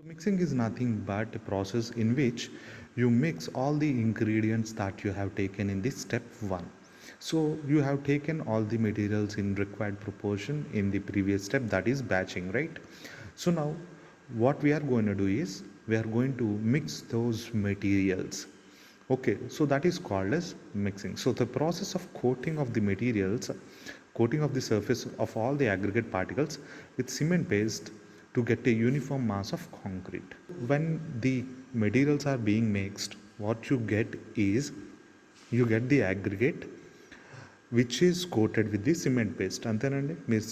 Mixing is nothing but a process in which you mix all the ingredients that you have taken in the step 1. So you have taken all the materials in required proportion in the previous step, that is batching, right? So now what we are going to do is we are going to mix those materials. Okay, so that is called as mixing. So the process of coating of the materials, coating of the surface of all the aggregate particles with cement paste to get a uniform mass of concrete. When the materials are being mixed, what you get is you get the aggregate which is coated with the cement paste. అంతేనండి, మీరు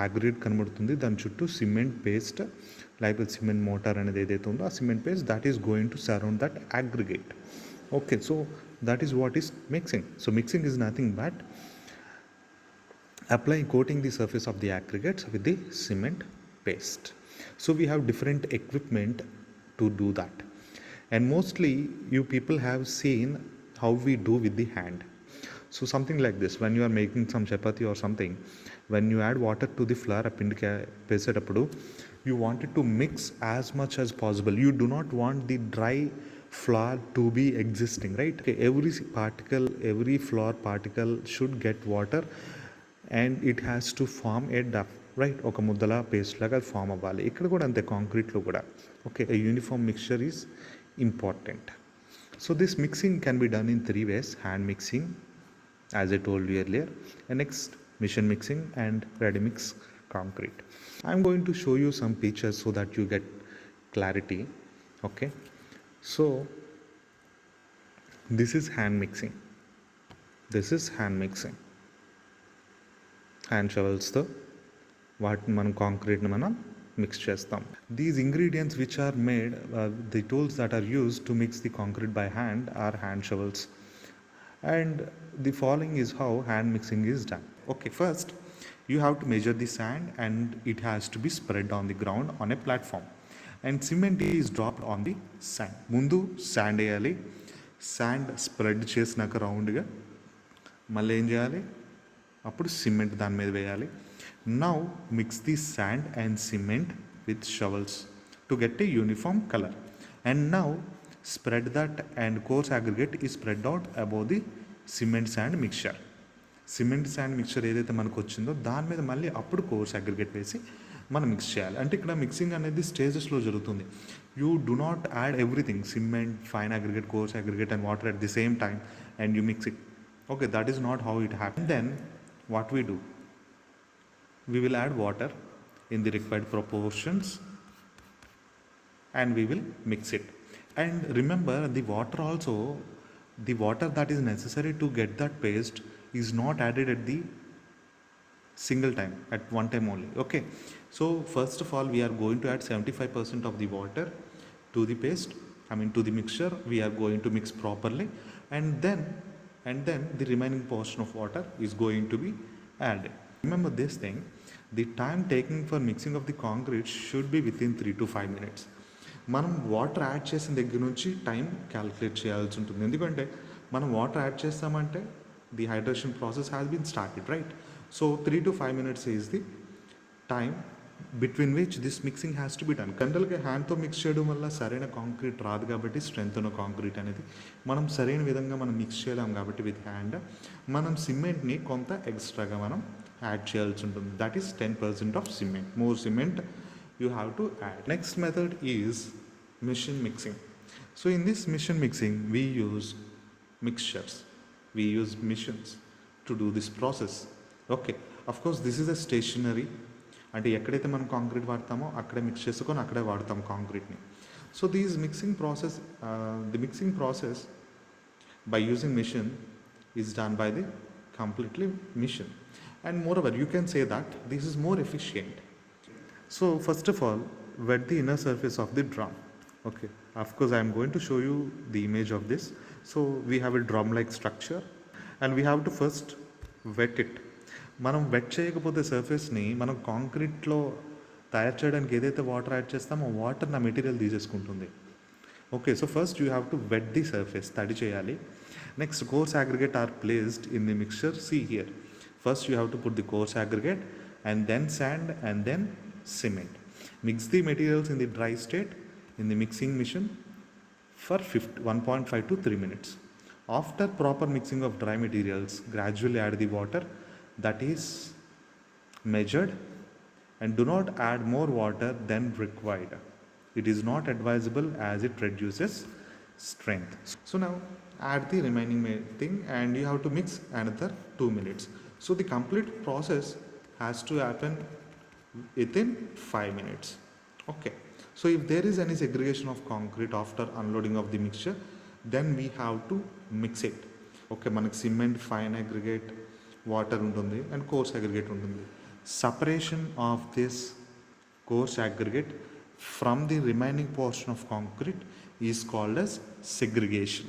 aggregate కనబడుతుంది, దాని చుట్టూ cement paste లేకపోతే cement mortar అనేది ఏదైతే ఉందో ఆ cement paste that is going to surround that aggregate. Okay, so that is what is mixing. So mixing is nothing but applying coating the surface of the aggregates with the cement paste. So we have different equipment to do that, and mostly you people have seen how we do with the hand. So something like this, when you are making some chapati or something, when you add water to the flour పిండికి వేసేటప్పుడు you want it to mix as much as possible. You do not want the dry flour to be existing, right? Okay, every particle, every flour particle should get water and it has to form a duff, right? ఒక ముద్దల paste లాగా form అవ్వాలి. ఇక్కడ కూడా అంతే, కాంక్రీట్లో కూడా. Okay, a uniform mixture is important. So this mixing can be done in 3 ways: hand mixing, as I told you earlier, and next machine mixing and ready mix concrete. I'm going to show you some pictures so that you get clarity. Okay, so this is hand mixing, this is hand mixing, hand shovels తో వాటిని మనం కాంక్రీట్ని మనం mix చేస్తాం. These ingredients which are made, the tools that are used to mix the concrete by hand or hand shovels, and the following is how hand mixing is done. Okay, first you have to measure the sand and it has to be spread on the ground on a platform, and cement is dropped on the sand. ముందు sand వేయాలి, sand spread చేసినాక రౌండ్గా మళ్ళీ ఏం చేయాలి, అప్పుడు cement దాని మీద వేయాలి. Now mix the sand and cement with shovels to get a uniform colour, and now spread that and coarse aggregate is spread out above the cement sand mixture. Cement sand mixture ఏదైతే మనకు వచ్చిందో దాని మీద మళ్ళీ అప్పుడు coarse aggregate వేసి మనం mix చేయాలి. అంటే ఇక్కడ మిక్సింగ్ అనేది స్టేజెస్లో జరుగుతుంది. You do not add everything, cement, fine aggregate, coarse aggregate and water at the same time and you mix it. Okay, that is not how it happen. Then what we do, we will add water in the required proportions and we will mix it. And remember, the water also, the water that is necessary to get that paste is not added at the single time, at one time only. Okay, so first of all we are going to add 75% of the water to the paste, I mean to the mixture. We are going to mix properly, and then the remaining portion of water is going to be added. Remember this thing, the time taken for mixing of the concrete should be within 3 to 5 minutes. మనం water add చేసిన దగ్గర నుంచి time calculate చేయాల్సి ఉంటుంది. ఎందుకంటే మనం water add చేస్తామంటే the hydration process has been started, right? So 3 to 5 minutes is the time between which this mixing has to be done. జనరల్గా హ్యాండ్తో మిక్స్ చేయడం వల్ల సరైన కాంక్రీట్ రాదు, కాబట్టి స్ట్రెంత్ ఉన్న కాంక్రీట్ అనేది మనం సరైన విధంగా మనం మిక్స్ చేయలేం. కాబట్టి విత్ హ్యాండ్ మనం సిమెంట్ని కొంత ఎక్స్ట్రాగా మనం యాడ్ చేయాల్సి ఉంటుంది. That is 10% of cement. More cement you have to add. Next method is machine mixing. So in this machine mixing we use mixtures, we use machines to do this process. Okay, of course this is a stationary, అంటే ఎక్కడైతే మనం concrete వాడతామో అక్కడే mix చేసుకొని అక్కడే వాడతాం కాంక్రీట్ని. So these mixing process, the mixing process by using machine is done by the completely machine, and moreover you can say that this is more efficient. So first of all, wet the inner surface of the drum. Okay, of course I am going to show you the image of this. So we have a drum like structure and we have to first wet it. మనం wet చేయకపోతే సర్ఫేస్ని మనం కాంక్రీట్లో తయారు చేయడానికి ఏదైతే water add చేస్తామో water నా మెటీరియల్ తీసేసుకుంటుంది. Okay, so first you have to wet the surface, తడి చేయాలి. Next coarse aggregate are placed in the mixture. See here, first you have to put the coarse aggregate and then sand and then cement. Mix the materials in the dry state in the mixing machine for 1.5 to 3 minutes. After proper mixing of dry materials, gradually add the water that is measured, and do not add more water than required. It is not advisable as it reduces strength. So now add the remaining thing and you have to mix another 2 minutes. So the complete process has to happen within 5 minutes. Okay. So if there is any segregation of concrete after unloading of the mixture, then we have to mix it. Okay, మనకి cement fine aggregate water ఉంటుంది and coarse aggregate ఉంటుంది. Separation of this coarse aggregate from the remaining portion of concrete is called as segregation.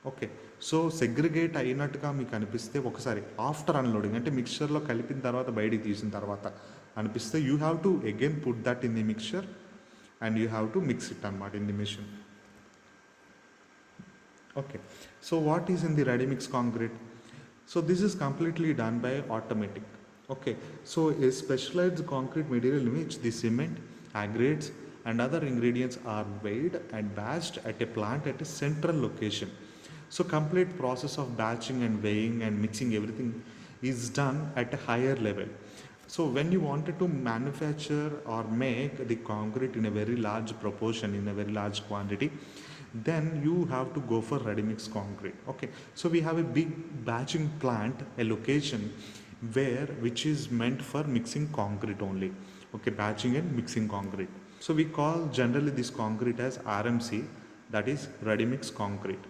Okay, so segregate అయినట్టుగా మీకు అనిపిస్తే ఒకసారి after unloading అంటే మిక్చర్లో కలిపిన తర్వాత బయటికి తీసిన తర్వాత అనిపిస్తే you have to again put that in the mixture and you have to mix it అనమాట in the machine. Okay, so what is in the ready mix concrete? So this is completely done by automatic. Okay, so a specialized concrete material in which the cement, aggregates and other ingredients are weighed and batched at a plant at a central location. So complete process of batching and weighing and mixing everything is done at a higher level. So when you wanted to manufacture or make the concrete in a very large proportion, in a very large quantity, then you have to go for ready mix concrete. Okay, so we have a big batching plant, a location which is meant for mixing concrete only. Okay, batching and mixing concrete. So we call generally this concrete as RMC, that is ready mix concrete.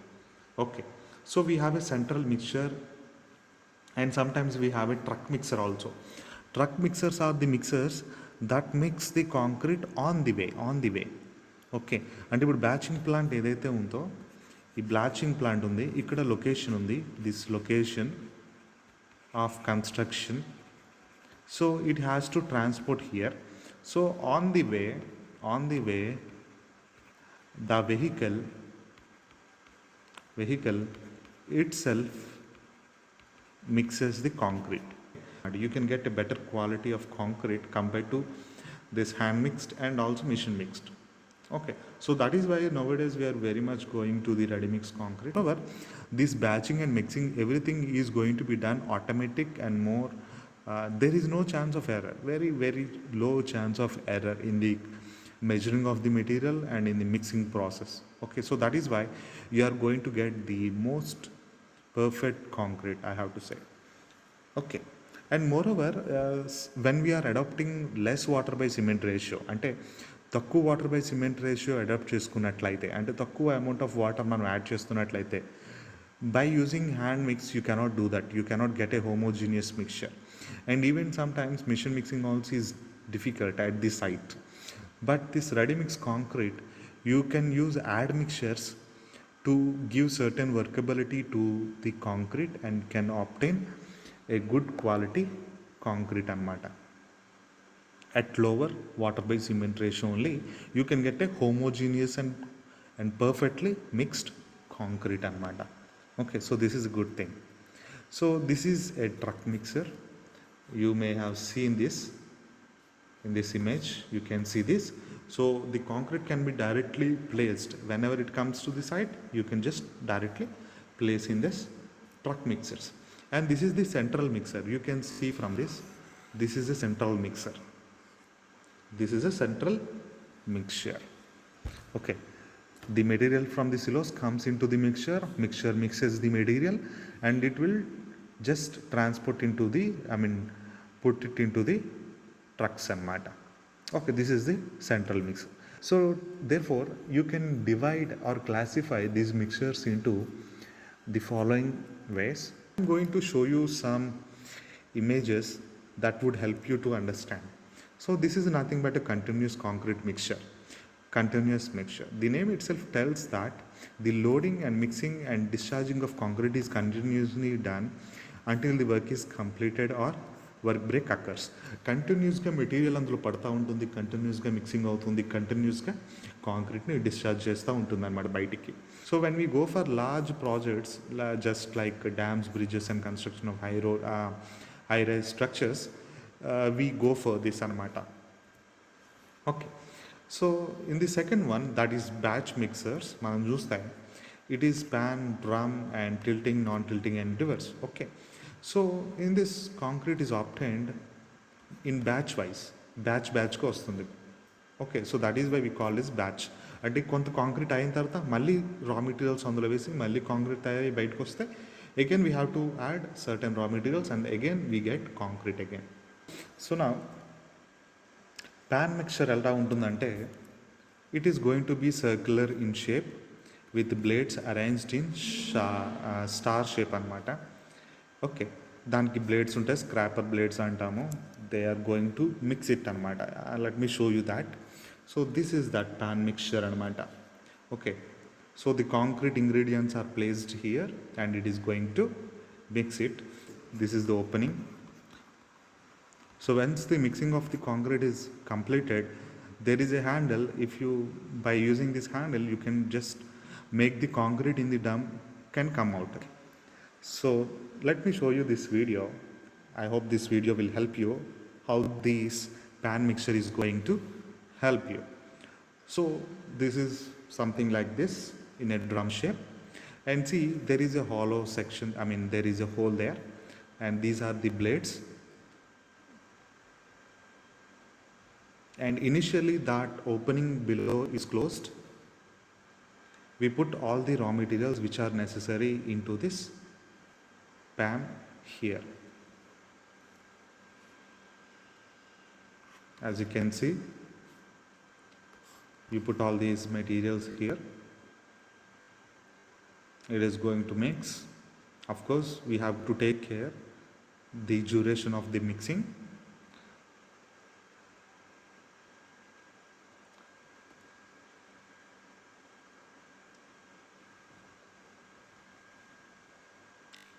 Okay, so we have a central mixture and sometimes we have a truck mixer also. Truck mixers are the mixers that mix the concrete on the way. Okay, అంటే ఇప్పుడు బ్యాచింగ్ plant ఏదైతే ఉందో ఈ బ్యాచింగ్ plant ఉంది, ఇక్కడ location ఉంది, this location of construction, so it has to transport here. So on the way the vehicle itself mixes the concrete and you can get a better quality of concrete compared to this hand mixed and also machine mixed. Okay, so that is why nowadays we are very much going to the ready mix concrete. However, this batching and mixing, everything is going to be done automatic and more there is no chance of error, very very low chance of error in the measuring of the material and in the mixing process. Okay, so that is why you are going to get the most perfect concrete, I have to say. Okay, and moreover when we are adopting less water by cement ratio, అంటే తక్కువ water by cement ratio adapt చేసుకున్నట్లయితే, అంటే తక్కువ amount of water మనం add చేస్తున్నట్లయితే, by using hand mix you cannot do that, you cannot get a homogeneous mixture and even sometimes machine mixing also is difficult at the site. But this ready mix concrete, you can use admixtures to give certain workability to the concrete and can obtain a good quality concrete anamata. At lower water by cement ratio only you can get a homogeneous and perfectly mixed concrete anamata. Okay, so this is a good thing. So this is a truck mixer. You may have seen this in this image, you can see this. So the concrete can be directly placed whenever it comes to the site, you can just directly place in this truck mixers. And this is the central mixer, you can see from this is a central mixer. This is a central mixture. Okay, the material from the silos comes into the mixture mixes the material and it will just transport into the put it into the trucks anamata. Okay, this is the central mixer. So therefore you can divide or classify these mixtures into the following ways. I'm going to show you some images that would help you to understand. So this is nothing but a continuous concrete mixture. Continuous mixture. The name itself tells that the loading and mixing and discharging of concrete is continuously done until the work is completed or work break occurs. కంటిన్యూస్గా material అందులో పడుతూ ఉంటుంది, కంటిన్యూస్గా mixing అవుతుంది, కంటిన్యూస్గా కాంక్రీట్ని discharge చేస్తూ ఉంటుంది అనమాట బయటికి. So when we go for large projects just like dams, bridges and construction of high rise structures, we go for this anamata. Okay, So in the second one, that is batch mixers, మనం చూస్తే it is pan, drum and tilting, non-tilting and reverse. Okay, so in this concrete is obtained in batch wise, బ్యాచ్గా వస్తుంది. Okay, so that is why we call this batch. అంటే కొంత concrete అయిన తర్వాత మళ్ళీ రా మెటీరియల్స్ అందులో వేసి మళ్ళీ కాంక్రీట్ తయారీ బయటకు వస్తే again we have to add certain raw materials and again we get concrete again. So నా ప్యాన్ మిక్చర్ ఎలా ఉంటుందంటే it is going to be circular in shape with blades arranged in star shape అనమాట. Okay, దానికి blades ఉంటాయి, scraper blades అంటాము. They are going to mix it అనమాట. Let me show you that. So this is that pan mixture అనమాట. Okay, so the concrete ingredients are placed here and it is going to mix it. This is the opening. So once the mixing of the concrete is completed, there is a handle. If you, by using this handle, you can just make the concrete in the dump can come out. So let me show you this video. I hope this video will help you how this pan mixture is going to help you. So this is something like this in a drum shape, and see there is a hollow section, I mean there is a hole there, and these are the blades. And initially that opening below is closed. We put all the raw materials which are necessary into this pan here. As you can see, you put all these materials here. It is going to mix. Of course, we have to take care the duration of the mixing.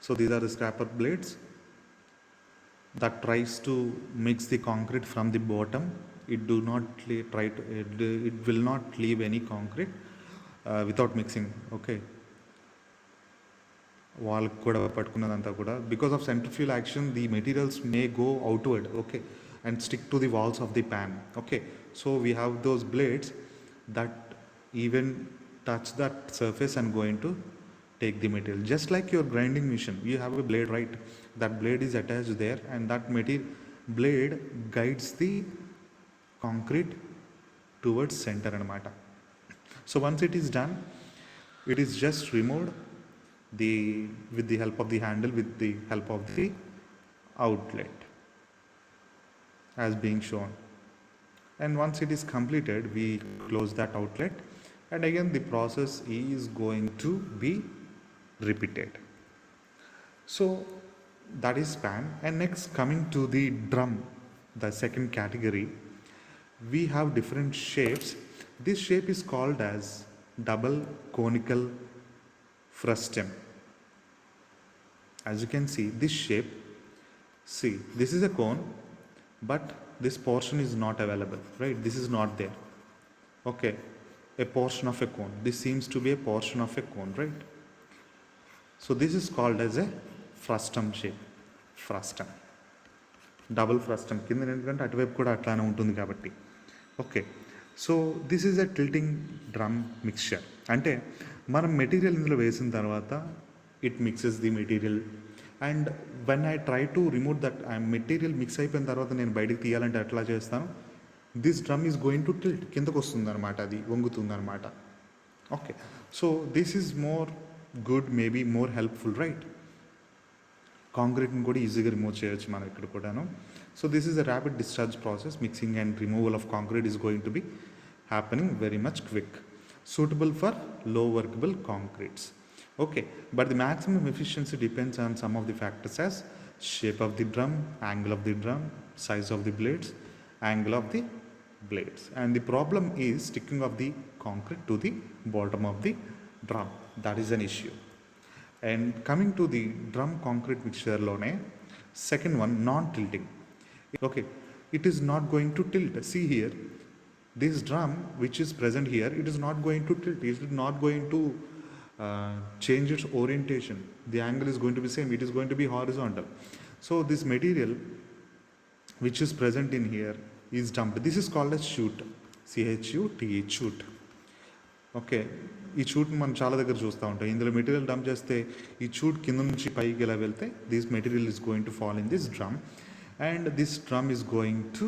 So these are the scraper blades that tries to mix the concrete from the bottom. It do not try to, it will not leave any concrete without mixing. Okay, వాళ్ళకి కూడా పట్టుకున్నదంతా కూడా because of centrifugal action the materials may go outward, okay, and stick to the walls of the pan. Okay, so we have those blades that even touch that surface and going to take the material, just like your grinding machine. You have a blade, right? That blade is attached there, and that blade guides the concrete towards center anamata. So once it is done, it is just removed with the help of the handle, with the help of the outlet as being shown. And once it is completed, we close that outlet, and again the process is going to be repeated. So that is pan. And next, coming to the drum, the second category, we have different shapes. This shape is called as double conical frustum. As you can see, this shape, see, this is a cone, but this portion is not available, right? This is not there. Okay, a portion of a cone. This seems to be a portion of a cone, right? So this is called as a frustum shape. Frustum, double frustum కింద ఎందుకంటే అటువైపు కూడా అట్లానే ఉంటుంది కాబట్టి. Okay, so this is a tilting drum mixture. అంటే మనం material ఇందులో వేసిన తర్వాత it mixes the material, and when I try to remove that material mix అయిపోయిన తర్వాత నేను బయటికి తీయాలంటే ఎట్లా చేస్తాను, this drum is going to tilt, కిందకు వస్తుంది అనమాట, అది వంగుతుంది అనమాట. Okay, so this is more good, maybe more helpful, right? కాంక్రీట్ని కూడా ఈజీగా రిమూవ్ చేయొచ్చు మనం ఇక్కడ కూడాను. So this is a rapid discharge process. Mixing and removal of concrete is going to be happening very much quick, suitable for low workable concretes. Okay, but the maximum efficiency depends on some of the factors as shape of the drum, angle of the drum, size of the blades, angle of the blades, and the problem is sticking of the concrete to the bottom of the drum. That is an issue. And coming to the drum concrete mixture lone, second one, non-tilting. Okay, it is not going to tilt. See here, this drum which is present here, it is not going to tilt, it is not going to change its orientation. The angle is going to be same, it is going to be horizontal. So this material which is present in here is dumped. This is called as chute. CHUTE, chute. Okay, ఈ చూట్ని మనం చాలా దగ్గర చూస్తూ ఉంటాం. ఇందులో material dump చేస్తే ఈ చూట్ కింద నుంచి పైకి ఇలా వెళ్తే this material is going to fall in this drum, and this drum is going to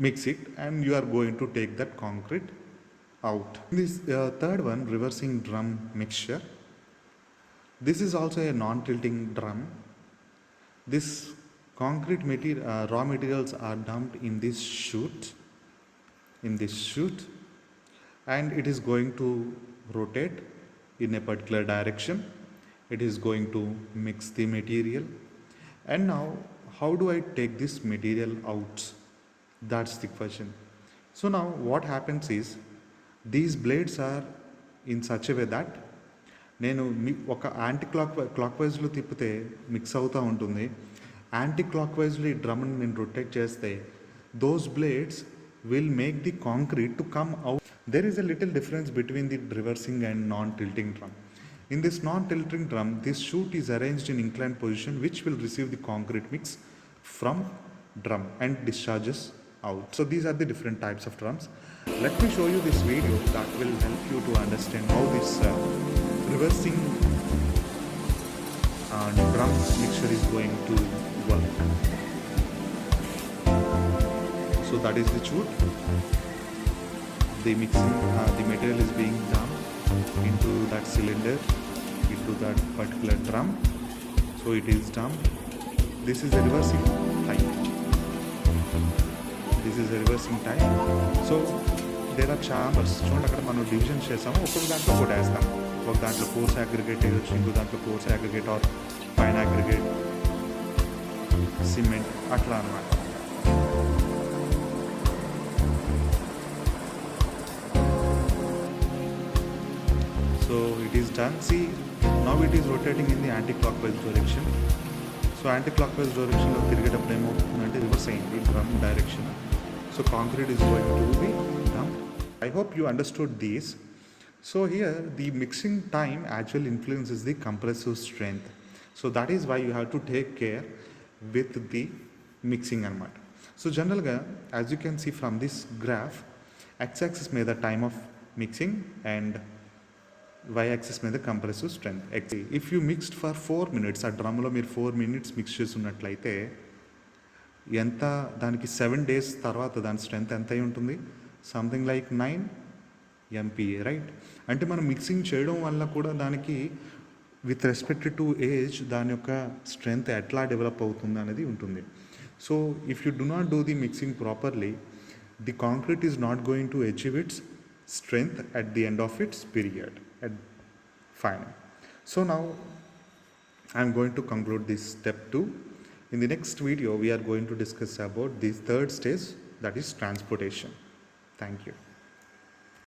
mix it, and you are going to take that concrete out. This third one, reversing drum mixture. This is also a non-tilting drum. This concrete material, raw materials are dumped in this chute, and it is going to rotate in a particular direction. It is going to mix the material. And now, how do I take this material out? That's the question. So now what happens is, these blades are in such a way that నేను ఒక anti clock వైజ్లో తిప్పితే mix అవుతూ ఉంటుంది. Anti clock వైజ్లో ఈ డ్రమ్ని నేను rotate చేస్తే those blades will make the concrete to come out. There is a little difference between the reversing and non-tilting drum. In this non-tilting drum, this chute is arranged in inclined position, which will receive the concrete mix from drum and discharges out. So these are the different types of drums. Let me show you this video that will help you to understand how this reversing drum mixture is going to work. So that is the chute. The mixing, the material is being dumped into that cylinder, into that particular drum. So it is dumped. This is a reversing type. This is a reversing type. So there are chambers. చూడండి, అక్కడ మనం division చేసాము. ఒక్కొక్క దాంట్లో ఒకటి వేస్తాం. ఒక దాంట్లో కోర్స్ అగ్రిగేట్ వేయచ్చు, ఇంకో దాంట్లో coarse aggregate or fine aggregate, cement, అట్లా అన్నమాట. So it is done. See, now it is rotating in the anti-clockwise direction. So anti-clockwise direction లో తిరిగేటప్పుడు ఏమవుతుందంటే రివర్స్ అయింది drum direction. So concrete is going to be dumped. I hope you understood this. So here the mixing time actually influences the compressive strength. So that is why you have to take care with the mixing అన్నమాట. So generally, as you can see from this graph, x-axis మీద time of mixing and y-axis మీద compressive strength. If you mixed for 4 minutes, ఆ డ్రమ్లో మీరు 4 minutes mix చేస్తున్నట్లయితే ఎంత, దానికి 7 days తర్వాత దాని స్ట్రెంత్ ఎంత అయి ఉంటుంది? Something like 9 MPa, right? అంటే మనం మిక్సింగ్ చేయడం వల్ల కూడా దానికి విత్ రెస్పెక్ట్ టు ఏజ్ దాని యొక్క స్ట్రెంత్ ఎట్లా డెవలప్ అవుతుంది అనేది ఉంటుంది. So if you do not do the mixing properly, the concrete is not going to achieve it's strength at the end of its period at final. So now I am going to conclude this step 2. In the next video we are going to discuss about the third stage, that is transportation. Thank you.